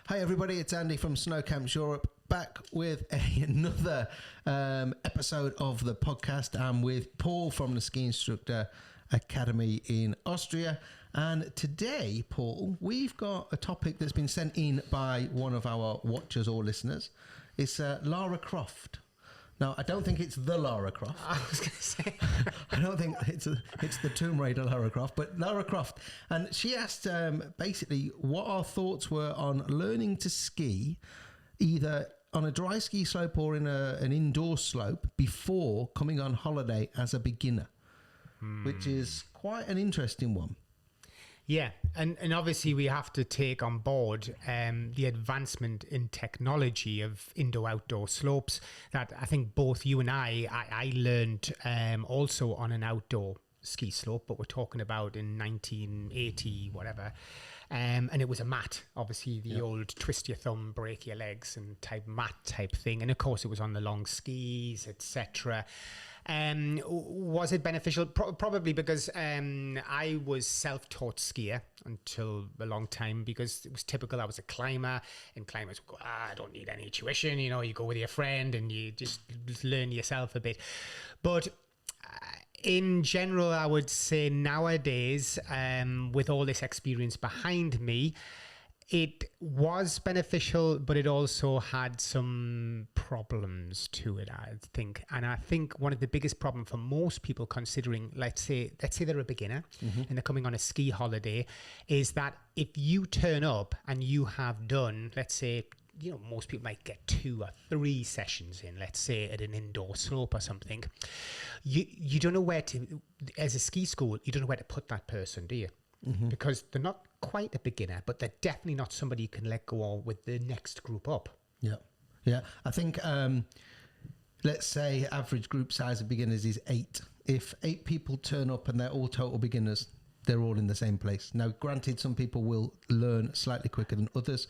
Hi everybody, it's Andy from Snow Camps Europe, back with another episode of the podcast. I'm with Paul from the Ski Instructor Academy in Austria, and today, Paul, we've got a topic that's been sent in by one of our watchers or listeners. It's Lara Croft. Now, I don't think it's the Lara Croft. I was going to say. I don't think it's the Tomb Raider Lara Croft, but Lara Croft. And she asked basically what our thoughts were on learning to ski either on a dry ski slope or in an indoor slope before coming on holiday as a beginner, which is quite an interesting one. Yeah, and obviously we have to take on board the advancement in technology of indoor-outdoor slopes that I think both you and I learned also on an outdoor ski slope, but we're talking about in 1980, whatever. And it was a mat, obviously the old twist your thumb, break your legs and mat type thing. And of course it was on the long skis, etc. Was it beneficial? Probably, because I was self-taught skier until a long time, because it was typical. I was a climber, and climbers would go, I don't need any tuition. You know, you go with your friend and you just learn yourself a bit. But in general, I would say nowadays, with all this experience behind me, it was beneficial, but it also had some problems to it, I think. And I think one of the biggest problems for most people considering, let's say they're a beginner and they're coming on a ski holiday, is that if you turn up and you have done, let's say, you know, most people might get 2 or 3 sessions in, let's say at an indoor slope or something, you don't know where to, as a ski school, you don't know where to put that person, do you? Because they're not quite a beginner, but they're definitely not somebody you can let go on with the next group up. Yeah. I think, let's say average group size of beginners is 8. If 8 people turn up and they're all total beginners, they're all in the same place. Now, granted, some people will learn slightly quicker than others,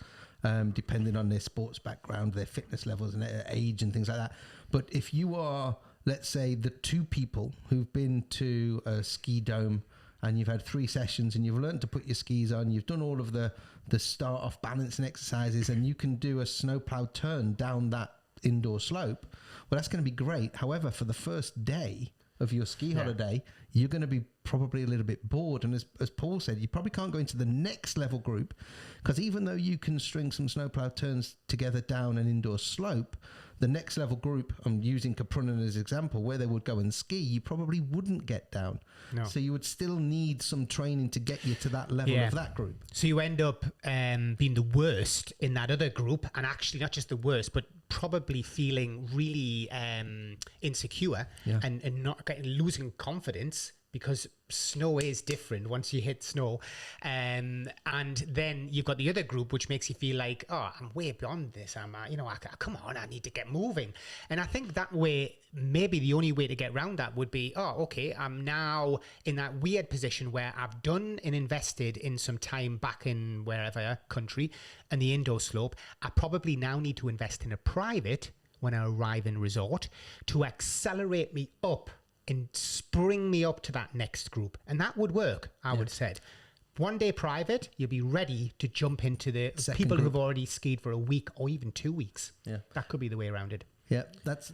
depending on their sports background, their fitness levels and their age and things like that. But if you are, let's say, the 2 people who've been to a ski dome and you've had 3 sessions and you've learned to put your skis on, you've done all of the start off balancing exercises, and you can do a snowplow turn down that indoor slope, well, that's going to be great. However, for the first day of your ski holiday, you're going to be probably a little bit bored. And as Paul said, you probably can't go into the next level group, because even though you can string some snowplow turns together down an indoor slope, the next level group, I'm using Caprunnen as an example, where they would go and ski, you probably wouldn't get down. No. So you would still need some training to get you to that level of that group. So you end up being the worst in that other group, and actually not just the worst, but probably feeling really insecure and not losing confidence, because snow is different once you hit snow. And then you've got the other group, which makes you feel like, oh, I'm way beyond this. Come on, I need to get moving. And I think that way, maybe the only way to get around that would be, oh, okay, I'm now in that weird position where I've done and invested in some time back in wherever country and the indoor slope. I probably now need to invest in a private when I arrive in resort to accelerate me up and spring me up to that next group. And that would work, I would have said. 1 day private, you'll be ready to jump into the second people group who've already skied for a week or even 2 weeks. Yeah, that could be the way around it. Yeah, that's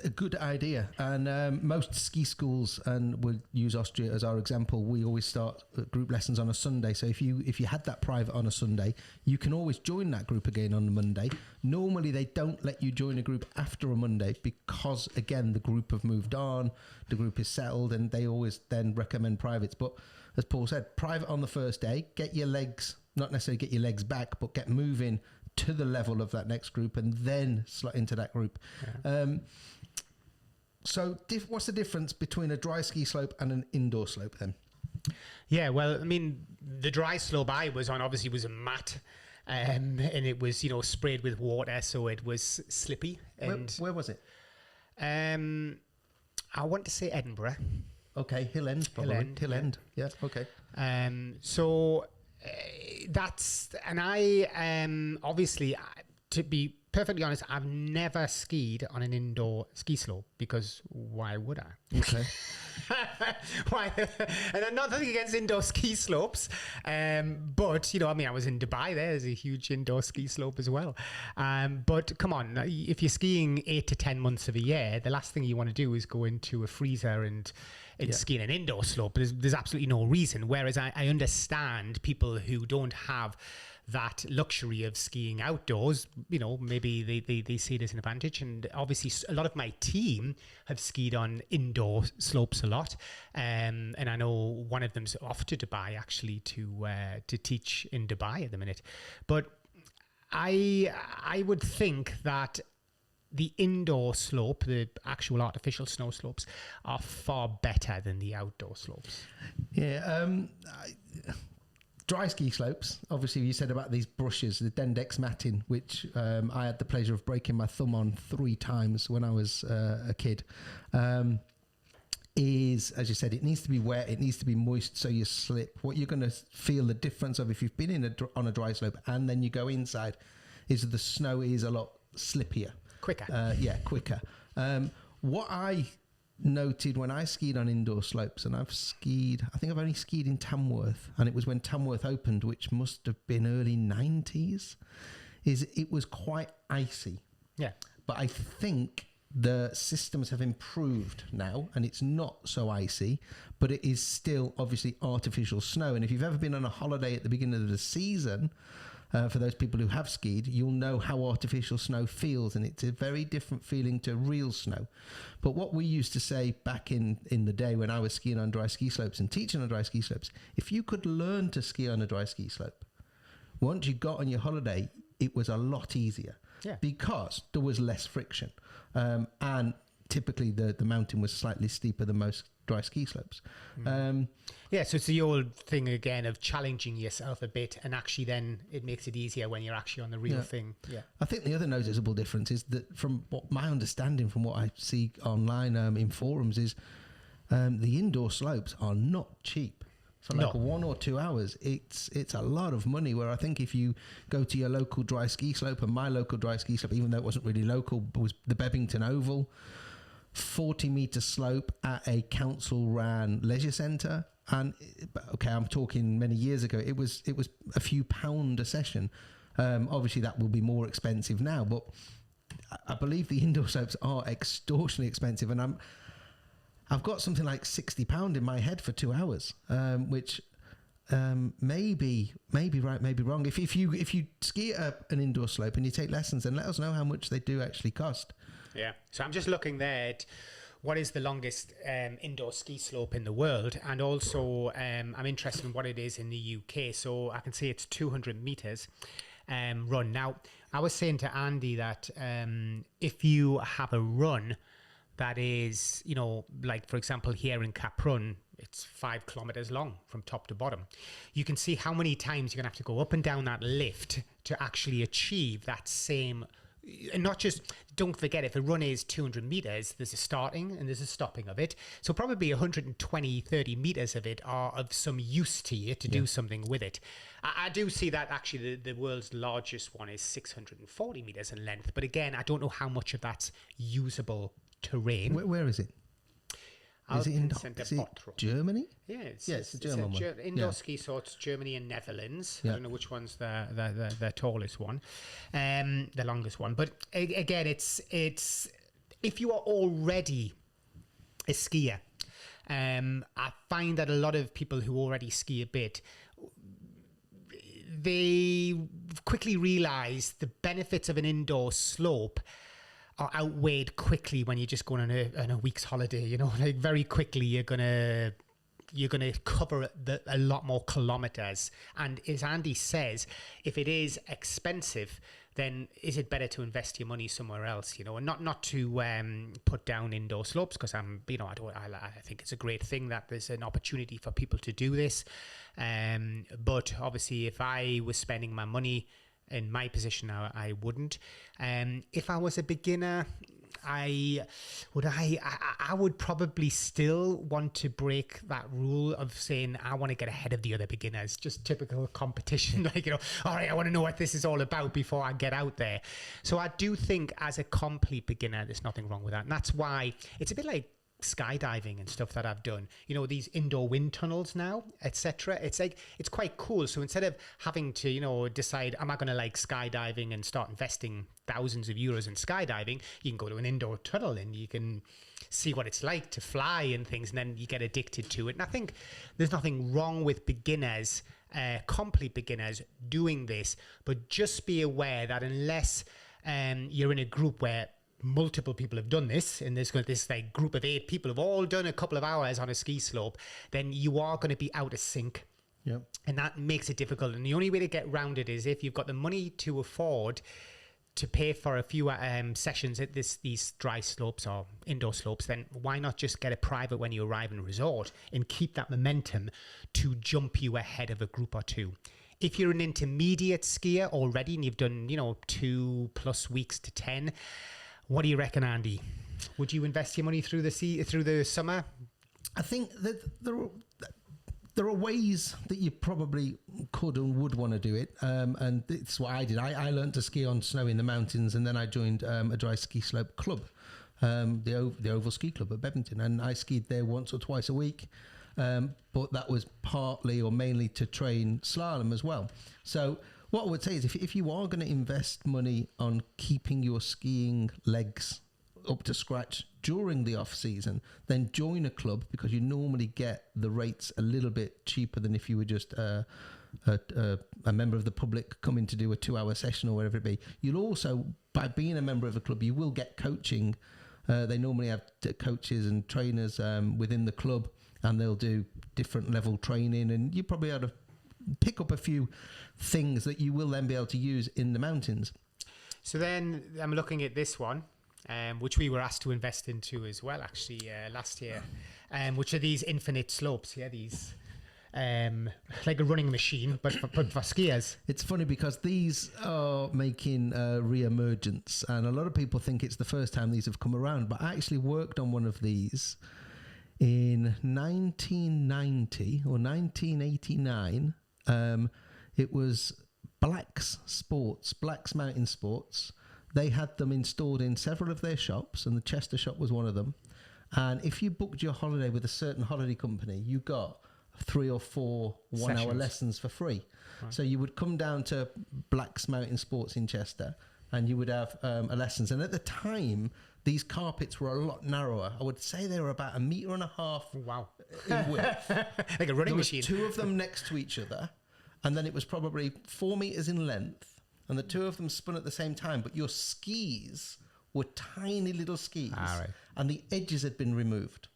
a good idea. And most ski schools, and we'll use Austria as our example, we always start group lessons on a Sunday. So if you had that private on a Sunday, you can always join that group again on a Monday. Normally they don't let you join a group after a Monday, because again, the group have moved on, the group is settled, and they always then recommend privates. But as Paul said, private on the first day, get your legs, not necessarily get your legs back, but get moving to the level of that next group, and then slot into that group. So what's the difference between a dry ski slope and an indoor slope then? Yeah, well, I mean, the dry slope I was on obviously was a mat, and it was, sprayed with water, so it was slippy. And where was it? I want to say Edinburgh. Okay, Hill End probably. Hill End. Yeah, okay. So that's, and I obviously, to be perfectly honest, I've never skied on an indoor ski slope because why would I? Okay. Why? And I'm not nothing against indoor ski slopes, but I was in Dubai. There's a huge indoor ski slope as well. But come on, if you're skiing 8 to 10 months of a year, the last thing you want to do is go into a freezer and ski an indoor slope. There's absolutely no reason. Whereas I understand people who don't have that luxury of skiing outdoors, maybe they see it as an advantage. And obviously a lot of my team have skied on indoor slopes a lot. And I know one of them's off to Dubai actually to teach in Dubai at the minute. But I would think that the indoor slope, the actual artificial snow slopes, are far better than the outdoor slopes. Yeah. Dry ski slopes, obviously you said about these brushes, the Dendex matting, which I had the pleasure of breaking my thumb on 3 times when I was a kid, is, as you said, it needs to be wet, it needs to be moist so you slip. What you're going to feel the difference of if you've been on a dry slope and then you go inside is the snow is a lot slippier. Quicker. Quicker. What I noted when I skied on indoor slopes, and I think I've only skied in Tamworth, and it was when Tamworth opened, which must have been early 90s, is it was quite icy. Yeah. But I think the systems have improved now, and it's not so icy, but it is still obviously artificial snow. And if you've ever been on a holiday at the beginning of the season, for those people who have skied, you'll know how artificial snow feels, and it's a very different feeling to real snow. But what we used to say back in the day when I was skiing on dry ski slopes and teaching on dry ski slopes, if you could learn to ski on a dry ski slope, once you got on your holiday, it was a lot easier. Yeah. Because there was less friction. And typically the mountain was slightly steeper than most dry ski slopes. So it's the old thing again of challenging yourself a bit, and actually then it makes it easier when you're actually on the real thing. Yeah. I think the other noticeable difference is that from what my understanding from what I see online in forums is the indoor slopes are not cheap. For 1 or 2 hours, it's a lot of money, where I think if you go to your local dry ski slope, and my local dry ski slope, even though it wasn't really local, but was the Bebington Oval, 40-meter slope at a council-ran leisure centre. And okay, I'm talking many years ago. It was a few pound a session. Obviously, that will be more expensive now, but I believe the indoor slopes are extortionately expensive. And I've got something like £60 in my head for 2 hours, which may be right, maybe wrong. If you ski at an indoor slope and you take lessons, then let us know how much they do actually cost. Yeah. So I'm just looking there at what is the longest indoor ski slope in the world, and also I'm interested in what it is in the UK. So I can see it's 200 meters run. Now, I was saying to Andy that if you have a run that is, like for example here in Cap Run, it's 5 kilometers long from top to bottom. You can see how many times you're gonna have to go up and down that lift to actually achieve that same. And not just, don't forget, if a run is 200 meters, there's a starting and there's a stopping of it. So probably 120, 30 meters of it are of some use to you to do something with it. I do see that actually the world's largest one is 640 meters in length. But again, I don't know how much of that's usable terrain. Where is it? Is it in Germany? Yeah, it's a German one. Indoor ski sorts, Germany and Netherlands. I don't know which one's the tallest one, the longest one. But again, it's if you are already a skier, I find that a lot of people who already ski a bit, they quickly realise the benefits of an indoor slope are outweighed quickly when you're just going on a week's holiday. Like very quickly you're gonna cover a lot more kilometers. And as Andy says, if it is expensive, then is it better to invest your money somewhere else? And not to put down indoor slopes, because I think it's a great thing that there's an opportunity for people to do this. But obviously, if I was spending my money in my position, I wouldn't. If I was a beginner, I would probably still want to break that rule of saying I want to get ahead of the other beginners. Just typical competition, like, all right, I want to know what this is all about before I get out there. So I do think as a complete beginner, there's nothing wrong with that. And that's why it's a bit like skydiving and stuff that I've done, these indoor wind tunnels now, etc. It's like, it's quite cool. So instead of having to, decide, am I going to like skydiving and start investing thousands of euros in skydiving, you can go to an indoor tunnel and you can see what it's like to fly and things, and then you get addicted to it. And I think there's nothing wrong with beginners, complete beginners, doing this, but just be aware that unless you're in a group where multiple people have done this, and there's this like group of 8 people have all done a couple of hours on a ski slope, then you are going to be out of sync. Yep. And that makes it difficult. And the only way to get around it is if you've got the money to afford to pay for a few sessions at these dry slopes or indoor slopes, then why not just get a private when you arrive in a resort and keep that momentum to jump you ahead of a group or two. If you're an intermediate skier already and you've done 2+ weeks to 10, what do you reckon, Andy? Would you invest your money through the summer? I think that there are ways that you probably could and would want to do it, and it's what I did. I learned to ski on snow in the mountains, and then I joined a dry ski slope club, the Oval Ski Club at Bedmonton, and I skied there once or twice a week. But that was partly or mainly to train slalom as well. So what I would say is if you are going to invest money on keeping your skiing legs up to scratch during the off season, then join a club, because you normally get the rates a little bit cheaper than if you were just a member of the public coming to do a 2-hour session or whatever it be. You'll also, by being a member of a club, you will get coaching. They normally have coaches and trainers within the club, and they'll do different level training, and you probably ought to pick up a few things that you will then be able to use in the mountains. So then I'm looking at this one, which we were asked to invest into as well, actually, last year, which are these infinite slopes. Yeah, these like a running machine, but for skiers. It's funny because these are making re-emergence, and a lot of people think it's the first time these have come around, but I actually worked on one of these in 1990 or 1989. It was Black's Mountain Sports. They had them installed in several of their shops, and the Chester shop was one of them. And if you booked your holiday with a certain holiday company, you got 3 or 4 one-hour lessons for free. Right. So you would come down to Black's Mountain Sports in Chester, and you would have lessons. And at the time, these carpets were a lot narrower. I would say they were about 1.5 meters wow. in width. Like a running machine. 2 of them next to each other, and then it was probably 4 meters in length, and the 2 of them spun at the same time, but your skis were tiny little skis, right. And the edges had been removed.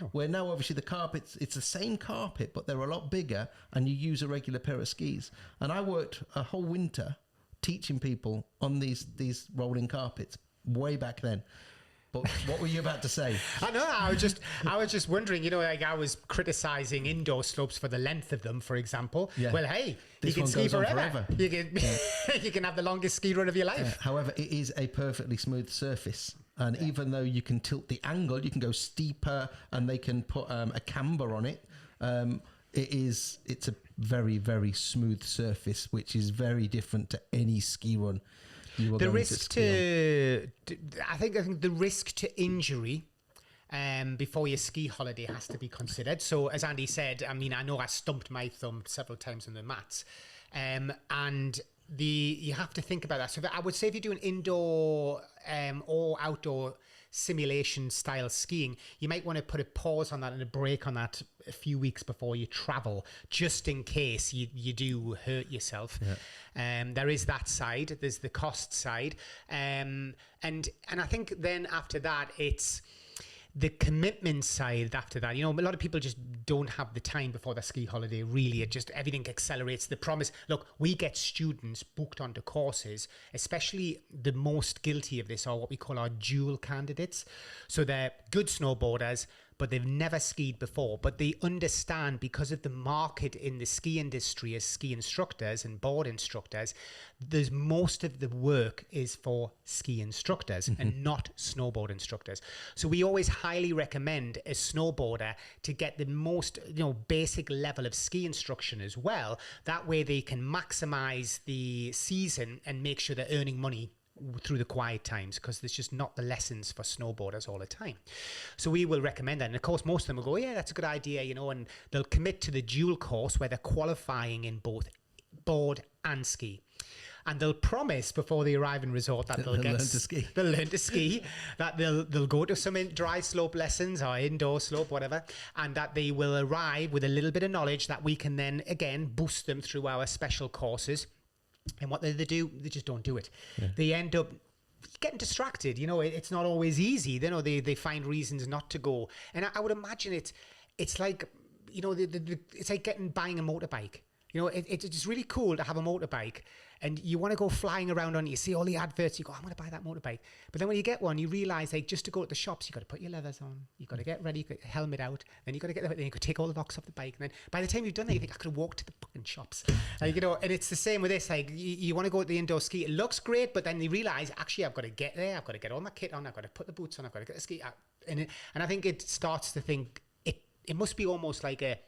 Oh. Where now obviously the carpets, it's the same carpet, but they're a lot bigger, and you use a regular pair of skis. And I worked a whole winter teaching people on these rolling carpets way back then. But what were you about to say? I know. I was just wondering. Like I was criticizing indoor slopes for the length of them, for example. Yeah. Well, hey, this you can ski forever. You can you can have the longest ski run of your life. However, it is a perfectly smooth surface, and even though you can tilt the angle, you can go steeper, and they can put a camber on it. It's a very, very smooth surface, which is very different to any ski run. The risk I think the risk to injury before your ski holiday has to be considered. So as Andy said, I mean, I know I stumped my thumb several times on the mats, and you have to think about that. So I would say if you're doing indoor or outdoor simulation style skiing, you might want to put a pause on that and a break on that a few weeks before you travel, just in case you do hurt yourself. Yeah. There is that side. There's the cost side, and I think then after that it's the commitment side. After that, a lot of people just don't have the time before the ski holiday. Really, it just everything accelerates. The promise. Look, we get students booked onto courses, especially the most guilty of this are what we call our dual candidates. So they're good snowboarders, but they've never skied before. But they understand, because of the market in the ski industry as ski instructors and board instructors, there's most of the work is for ski instructors and not snowboard instructors. So we always highly recommend a snowboarder to get the most, basic level of ski instruction as well. That way they can maximize the season and make sure they're earning money through the quiet times, because there's just not the lessons for snowboarders all the time. So we will recommend that. And of course, most of them will go, yeah, that's a good idea, and they'll commit to the dual course where they're qualifying in both board and ski. And they'll promise before they arrive in resort that they'll learn to ski. They'll learn to ski, that they'll go to some dry slope lessons or indoor slope, whatever, and that they will arrive with a little bit of knowledge that we can then, again, boost them through our special courses. And what they do, they just don't do it. Yeah. They end up getting distracted. It's not always easy. They find reasons not to go. And I would imagine it's like, it's like buying a motorbike. It's just really cool to have a motorbike, and you want to go flying around on it. You see all the adverts, you go, I'm going to buy that motorbike. But then when you get one, you realize, just to go to the shops, you got to put your leathers on, you got to get ready, you got your helmet out, then you got to then you could take all the locks off the bike, and then by the time you've done that, you think, I could walk to the fucking shops. And it's the same with this. You want to go to the indoor ski, it looks great, but then you realize, actually, I've got to get there, I've got to get all my kit on, I've got to put the boots on, I've got to get the ski out. And I think it starts to think it must be almost like a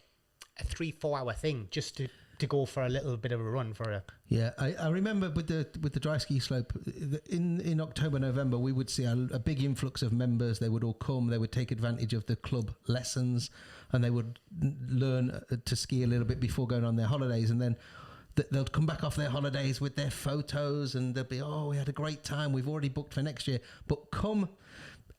3-4 hour thing just to go for a little bit of a run for a... Yeah, I remember with the dry ski slope, in October, November, we would see a big influx of members. They would all come, they would take advantage of the club lessons, and they would learn to ski a little bit before going on their holidays. And then they'll come back off their holidays with their photos, and they'll be, we had a great time, we've already booked for next year. But come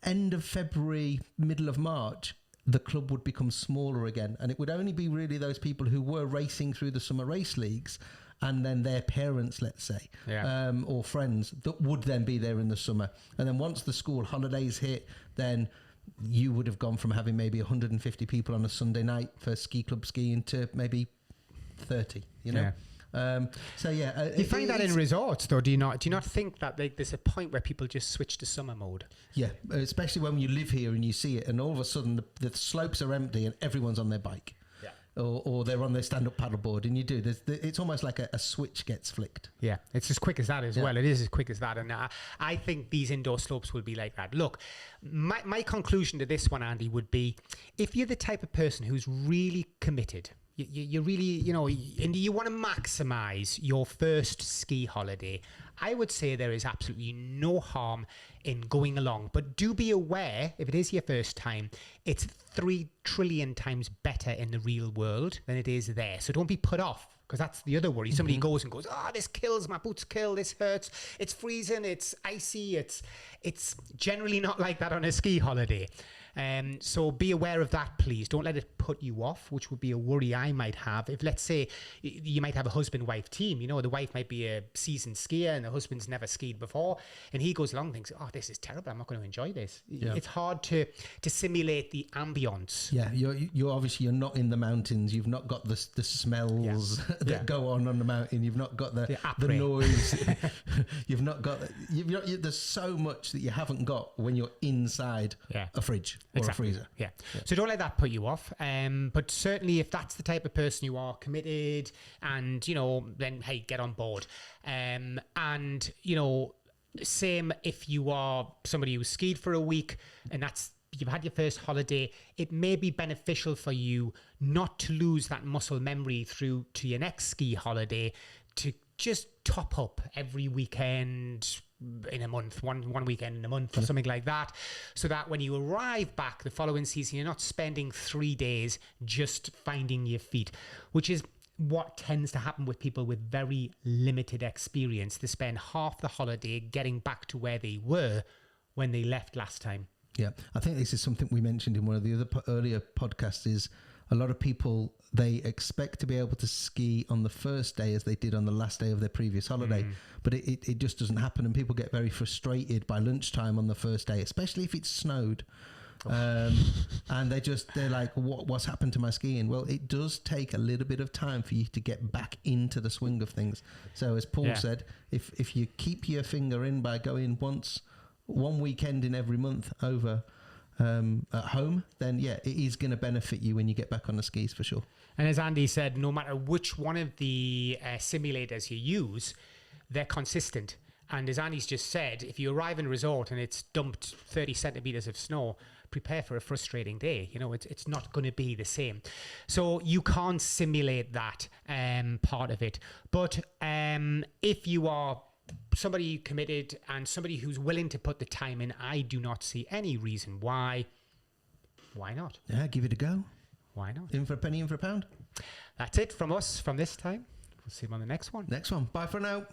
end of February, middle of March, the club would become smaller again, and it would only be really those people who were racing through the summer race leagues and then their parents, let's say, or friends, that would then be there in the summer. And then once the school holidays hit, then you would have gone from having maybe 150 people on a Sunday night for ski club skiing to maybe 30, Yeah. You find that in resorts, though, do you not think that there's a point where people just switch to summer mode? Yeah, especially when you live here and you see it, and all of a sudden the slopes are empty and everyone's on their bike, or they're on their stand-up paddleboard, and you do. It's almost like a switch gets flicked. Yeah, it's as quick as that as well. It is as quick as that, and I think these indoor slopes will be like that. Look, my conclusion to this one, Andy, would be, if you're the type of person who's really committed, you really, and you want to maximize your first ski holiday, I would say there is absolutely no harm in going along. But do be aware, if it is your first time, it's 3 trillion times better in the real world than it is there. So don't be put off, because that's the other worry. Somebody goes and goes, this kills, my boots kill, this hurts, it's freezing, it's icy, it's generally not like that on a ski holiday. So be aware of that, please. Don't let it put you off, which would be a worry I might have. If, let's say, you might have a husband-wife team, the wife might be a seasoned skier and the husband's never skied before, and he goes along and thinks, this is terrible, I'm not going to enjoy this. Yeah. It's hard to simulate the ambience. Yeah, you're obviously, you're not in the mountains. You've not got the smells that go on the mountain. You've not got the noise. You've not got... there's so much that you haven't got when you're inside a fridge. Or a freezer. Yeah. So don't let that put you off. But certainly if that's the type of person you are, committed, and, then, hey, get on board. And, same if you are somebody who skied for a week and you've had your first holiday, it may be beneficial for you not to lose that muscle memory through to your next ski holiday, to just top up every weekend in a month, one weekend in a month or something like that, so that when you arrive back the following season, you're not spending 3 days just finding your feet, which is what tends to happen with people with very limited experience. They spend half the holiday getting back to where they were when they left last time. Yeah, I think this is something we mentioned in one of the other earlier podcasts, is a lot of people, they expect to be able to ski on the first day as they did on the last day of their previous holiday, but it just doesn't happen, and people get very frustrated by lunchtime on the first day, especially if it's snowed. And they're like, what's happened to my skiing? Well, it does take a little bit of time for you to get back into the swing of things. So as Paul said, if you keep your finger in by going one weekend in every month over at home, then yeah, it is going to benefit you when you get back on the skis for sure. And as Andy said, no matter which one of the simulators you use, they're consistent. And as Andy's just said, if you arrive in a resort and it's dumped 30 centimeters of snow, prepare for a frustrating day. You know, it's not going to be the same. So you can't simulate that part of it. But if you are somebody committed and somebody who's willing to put the time in, I do not see any reason why. Why not? Yeah, give it a go. Why not? In for a penny, in for a pound. That's it from us from this time. We'll see you on the next one. Next one. Bye for now.